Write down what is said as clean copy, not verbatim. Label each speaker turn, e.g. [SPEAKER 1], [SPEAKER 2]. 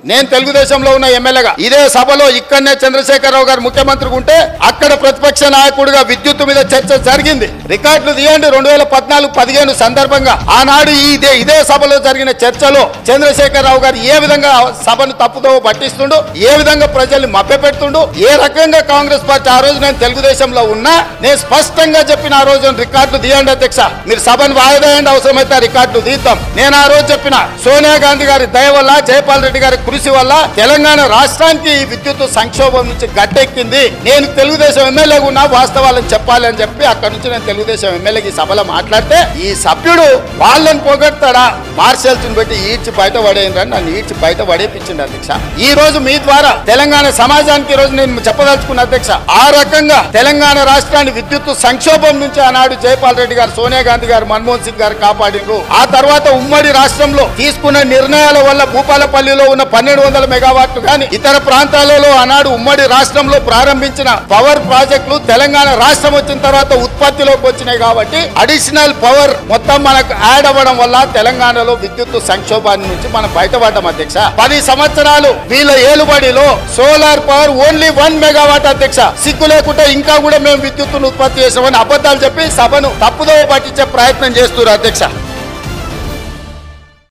[SPEAKER 1] నేను తెలుగుదేశంలో ఉన్న ఎమ్మెల్యేగా ఇదే సభలో ఇక్కడనే చంద్రశేఖరరావు గారు ముఖ్యమంత్రి ఉంటే అక్కడ ప్రతిపక్ష నాయకుడిగా విద్యుత్ మీద చర్చ జరిగింది. రికార్డులు తీయండి. 2014-15 సందర్భంగా ఆనాడు ఇదే సభలో జరిగిన చర్చలో చంద్రశేఖరరావు గారు ఏ విధంగా సభను తప్పుదో పట్టిస్తుండు, ఏ విధంగా ప్రజల్ని మభ్యపెడుతుండు, ఏ రకంగా కాంగ్రెస్ పార్టీ ఆ రోజు నేను తెలుగుదేశంలో ఉన్నా నేను స్పష్టంగా చెప్పిన ఆ రోజు రికార్డులు తీయండి అధ్యక్ష, మీరు సభను వాయిదాయండి, అవసరమైతే రికార్డులు తీద్దాం. నేను ఆ రోజు చెప్పిన సోనియా గాంధీ గారి దయ వల్ల, జయపాల్ రెడ్డి గారి కృషి వల్ల తెలంగాణ రాష్ట్రానికి విద్యుత్ సంక్షోభం నుంచి గట్టెక్కింది. నేను తెలుగుదేశం ఎమ్మెల్యేగా ఉన్నా వాస్తవాలను చెప్పాలి అని చెప్పి అక్కడ నుంచి నేను తెలుగుదేశం ఎమ్మెల్యేకి సభలో మాట్లాడితే ఈ సభ్యుడు వాళ్ళని పొగడతాడా, మార్షల్స్ పెట్టి ఈడ్చి బయట పడేయండి, నన్ను ఈడ్చి బయట పడేపించింది అధ్యక్ష. ఈ రోజు మీ ద్వారా తెలంగాణ సమాజానికి ఈ రోజు నేను చెప్పదలుచుకున్న అధ్యక్ష, ఆ రకంగా తెలంగాణ రాష్ట్రాన్ని విద్యుత్ సంక్షోభం నుంచి ఆనాడు జయపాల్ రెడ్డి గారు, సోనియా గాంధీ గారు, మన్మోహన్ సింగ్ గారు కాపాడినరు. ఆ తర్వాత ఉమ్మడి రాష్ట్రంలో తీసుకున్న నిర్ణయాల వల్ల భూపాలపల్లిలో ఉన్న 1200 మెగావాట్లు కానీ ఇతర ప్రాంతాలలో ఆనాడు ఉమ్మడి రాష్ట్రంలో ప్రారంభించిన పవర్ ప్రాజెక్టులు తెలంగాణ రాష్ట్రం వచ్చిన తర్వాత ఉత్పత్తిలోకి వచ్చినాయి. కాబట్టి అడిషనల్ పవర్ మొత్తం మనకు యాడ్ అవ్వడం వల్ల తెలంగాణలో విద్యుత్ సంక్షోభాన్ని నుంచి మనం బయటపడ్డాం అధ్యక్ష. 10 సంవత్సరాలు వీళ్ళ ఏలుబడిలో సోలార్ పవర్ ఓన్లీ 1 మెగావాట్ అధ్యక్ష. సిగ్గు లేకుండా ఇంకా కూడా మేము విద్యుత్తును ఉత్పత్తి చేసామని అబద్ధాలు చెప్పి సభను తప్పుదో పట్టించే ప్రయత్నం చేస్తున్నారు అధ్యక్ష.